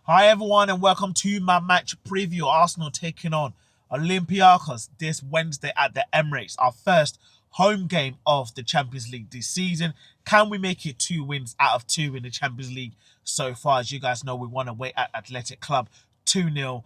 Hi everyone and welcome to my match preview. Arsenal taking on Olympiacos this Wednesday at the Emirates. Our first home game of the Champions League this season. Can we make it 2 wins out of 2 in the Champions League so far? As you guys know, we won away at Athletic Club 2-0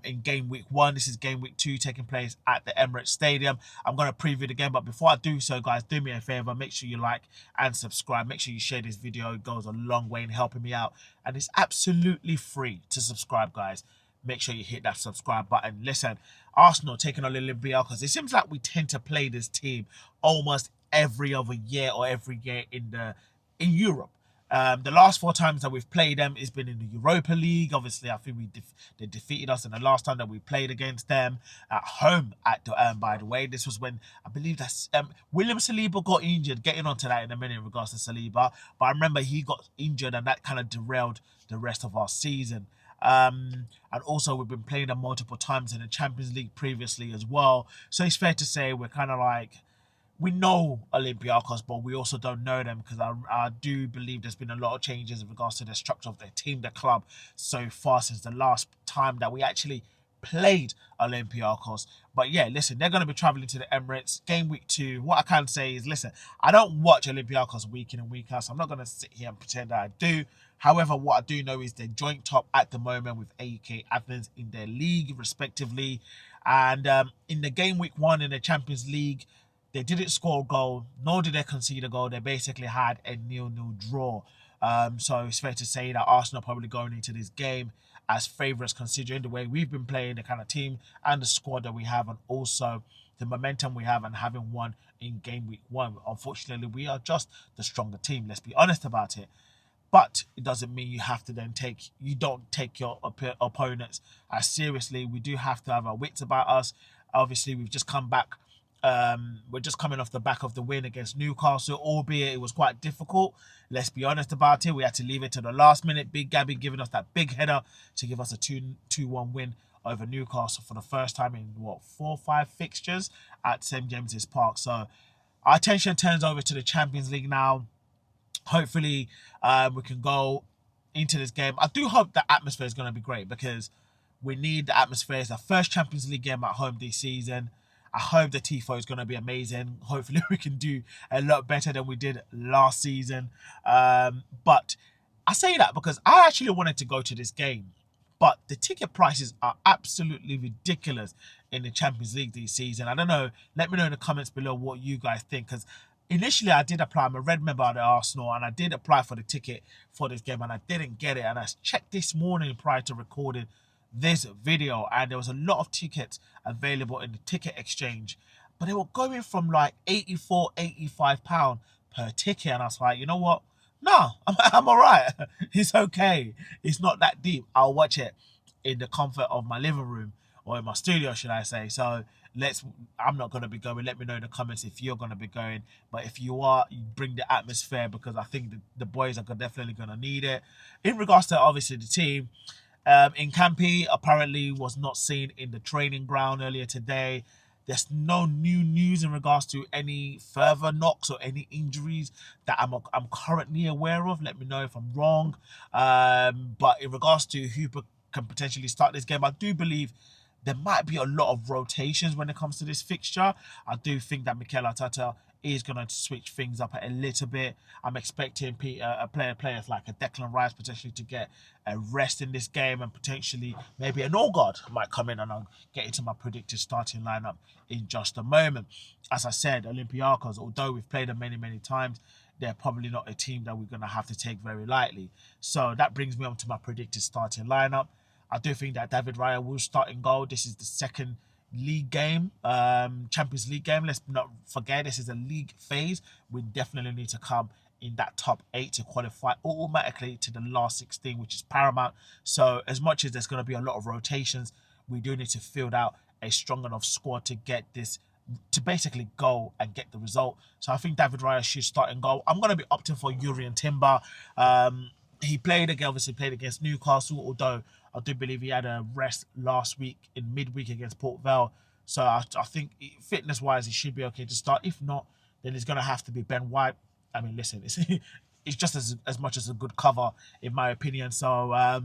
in game week 1. This is game week 2 taking place at the Emirates Stadium. I'm going to preview the game, but before I do so, guys, do me a favor. Make sure you like and subscribe. Make sure you share this video. It goes a long way in helping me out. And it's absolutely free to subscribe, guys. Make sure you hit that subscribe button. Listen, Arsenal taking on Olympiacos. It seems like we tend to play this team almost every other year or every year in Europe. The last 4 times that we've played them has been in the Europa League. Obviously, I think they defeated us in the last time that we played against them at home. By the way, this was when I believe that William Saliba got injured. Getting onto that in a minute in regards to Saliba, but I remember he got injured and that kind of derailed the rest of our season. And also we've been playing them multiple times in the Champions League previously as well. So it's fair to say we're kind of like, we know Olympiacos, but we also don't know them because I do believe there's been a lot of changes in regards to the structure of their team, the club, so far since the last time that we actually played Olympiacos. But yeah, listen, they're going to be traveling to the Emirates. Game week 2, what I can say is, listen, I don't watch Olympiacos week in and week out, so I'm not going to sit here and pretend that I do. However, what I do know is they're joint top at the moment with AEK Athens in their league, respectively. And in the game week 1 in the Champions League, they didn't score a goal, nor did they concede a goal. They basically had a 0-0 draw. So it's fair to say that Arsenal are probably going into this game as favourites, considering the way we've been playing, the kind of team and the squad that we have, and also the momentum we have and having won in game week 1. Unfortunately, we are just the stronger team. Let's be honest about it. But it doesn't mean you don't take your opponents as seriously. We do have to have our wits about us. Obviously, we've just come back. We're just coming off the back of the win against Newcastle, albeit it was quite difficult. Let's be honest about it. We had to leave it to the last minute. Big Gabby giving us that big header to give us a 2-1 win over Newcastle for the first time in 4 or 5 fixtures at St James's Park. So our attention turns over to the Champions League now. Hopefully, we can go into this game. I do hope the atmosphere is going to be great because we need the atmosphere. It's our first Champions League game at home this season. I hope the TIFO is going to be amazing. Hopefully, we can do a lot better than we did last season. But I say that because I actually wanted to go to this game, but the ticket prices are absolutely ridiculous in the Champions League this season. I don't know. Let me know in the comments below what you guys think, because initially I did apply. I'm a red member of the Arsenal, and I did apply for the ticket for this game, and I didn't get it. And I checked this morning prior to recording this video, and there was a lot of tickets available in the ticket exchange, but they were going from like 84, 85 pound per ticket, and I was like, you know what? No, I'm all right. It's okay. It's not that deep. I'll watch it in the comfort of my living room, or in my studio, should I say. So I'm not going to be going. Let me know in the comments if you're going to be going. But if you are, you bring the atmosphere, because I think the boys are definitely going to need it. In regards to obviously the team, in Campi apparently was not seen in the training ground earlier today. There's no new news in regards to any further knocks or any injuries that I'm currently aware of. Let me know if I'm wrong. But in regards to who can potentially start this game, I do believe there might be a lot of rotations when it comes to this fixture. I do think that Mikel Arteta is going to switch things up a little bit. I'm expecting players like a Declan Rice potentially to get a rest in this game, and potentially maybe an Norgard might come in, and I'll get into my predicted starting lineup in just a moment. As I said, Olympiacos, although we've played them many, many times, they're probably not a team that we're going to have to take very lightly. So that brings me on to my predicted starting lineup. I do think that David Raya will start in goal. This is the second league game, Champions League game. Let's not forget, this is a league phase. We definitely need to come in that top 8 to qualify automatically to the last 16, which is paramount. So as much as there's going to be a lot of rotations, we do need to field out a strong enough squad to get this, to basically go and get the result. So I think David Raya should start in goal. I'm going to be opting for Yuri Timber. He obviously played against Newcastle, although I do believe he had a rest last week in midweek against Port Vale. So I think fitness-wise, he should be okay to start. If not, then it's going to have to be Ben White. I mean, listen, it's just as much as a good cover, in my opinion. So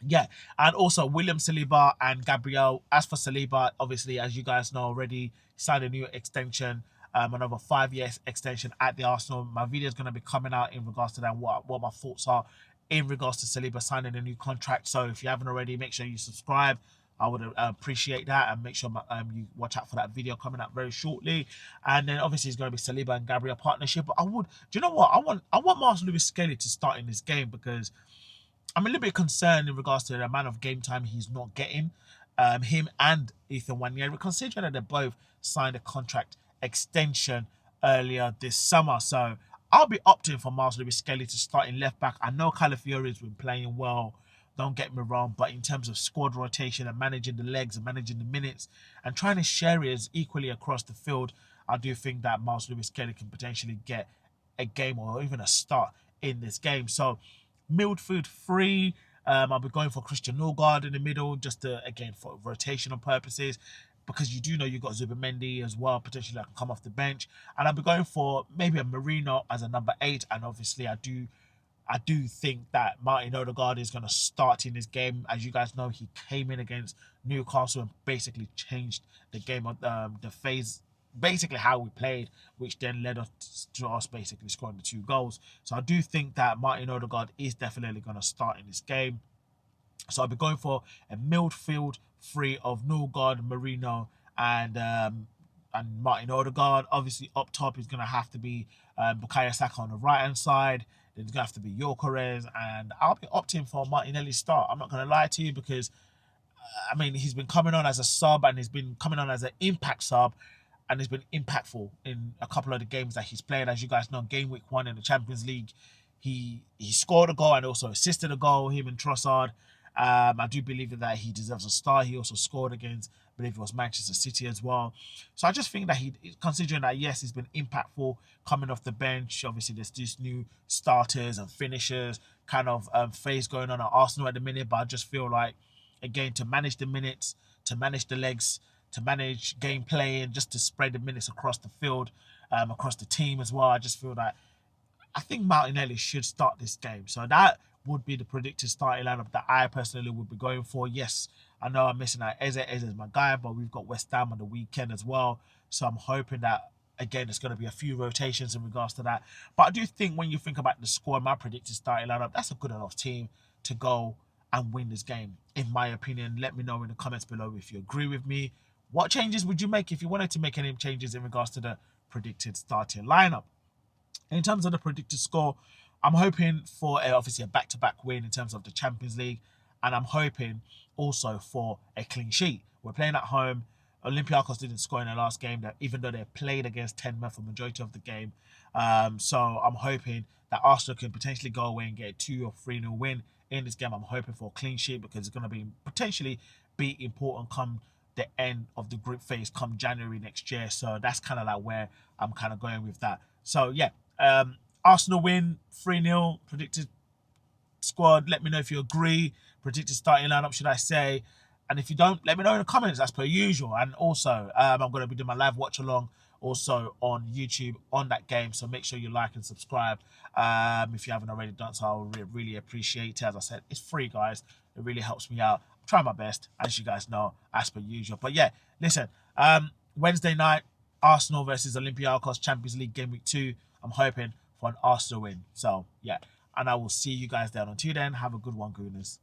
Yeah, and also William Saliba and Gabriel. As for Saliba, obviously, as you guys know already, signed a new extension, another 5 years extension at the Arsenal. My video is going to be coming out in regards to that, what my thoughts are in regards to Saliba signing a new contract. So if you haven't already, make sure you subscribe. I would appreciate that, and make sure you watch out for that video coming up very shortly. And then obviously it's going to be Saliba and Gabriel partnership. But do you know what? I want Marcel Lewis Skelly to start in this game because I'm a little bit concerned in regards to the amount of game time he's not getting. Him and Ethan Wanyeri, considering that they both signed a contract extension earlier this summer. So I'll be opting for Miles Lewis Skelly to start in left back. I know Calafiori has been playing well, don't get me wrong, but in terms of squad rotation and managing the legs and managing the minutes and trying to share it equally across the field, I do think that Miles Lewis Skelly can potentially get a game or even a start in this game. So midfield free. I'll be going for Christian Norgard in the middle, just to, again, for rotational purposes, because you do know you've got Zubimendi as well, potentially that can come off the bench. And I'll be going for maybe a Marino as a number 8. And obviously I do think that Martin Odegaard is going to start in this game. As you guys know, he came in against Newcastle and basically changed the game of the phase, basically how we played, which then led us to us basically scoring the 2 goals. So I do think that Martin Odegaard is definitely going to start in this game. So I'll be going for a midfield three of Norgard, Marino, and Martin Odegaard. Obviously, up top is going to have to be Bukayo Saka on the right hand side. Then it's going to have to be Gyökeres, and I'll be opting for Martinelli's start. I'm not going to lie to you because I mean he's been coming on as a sub and he's been coming on as an impact sub, and he's been impactful in a couple of the games that he's played. As you guys know, game week 1 in the Champions League, he scored a goal and also assisted a goal, him and Trossard. I do believe that he deserves a start. He also scored against, I believe it was Manchester City as well. So I just think that considering that, yes, he's been impactful coming off the bench. Obviously, there's these new starters and finishers kind of phase going on at Arsenal at the minute. But I just feel like, again, to manage the minutes, to manage the legs, to manage gameplay, and just to spread the minutes across the field, across the team as well, I just feel that I think Martinelli should start this game. So that would be the predicted starting lineup that I personally would be going for. Yes, I know I'm missing out Eze. Eze is my guy, but we've got West Ham on the weekend as well. So I'm hoping that, again, there's going to be a few rotations in regards to that. But I do think when you think about the score, my predicted starting lineup, that's a good enough team to go and win this game, in my opinion. Let me know in the comments below if you agree with me. What changes would you make if you wanted to make any changes in regards to the predicted starting lineup? In terms of the predicted score, I'm hoping for obviously a back-to-back win in terms of the Champions League, and I'm hoping also for a clean sheet. We're playing at home. Olympiacos didn't score in the last game, that even though they played against 10 men for the majority of the game. So I'm hoping that Arsenal can potentially go away and get a 2 or 3-0 win in this game. I'm hoping for a clean sheet because it's going to be potentially be important come the end of the group phase come January next year. So that's kind of like where I'm kind of going with that. So yeah, Arsenal win 3-0 predicted squad. Let me know if you agree. Predicted starting lineup, should I say? And if you don't, let me know in the comments as per usual. And also, I'm going to be doing my live watch along also on YouTube on that game. So make sure you like and subscribe if you haven't already done so. I would really appreciate it. As I said, it's free, guys. It really helps me out. I'm trying my best, as you guys know, as per usual. But yeah, listen, Wednesday night, Arsenal versus Olympiacos Champions League game week 2. I'm hoping for an Arsenal win. So yeah, and I will see you guys there. Until then, have a good one, Gooners.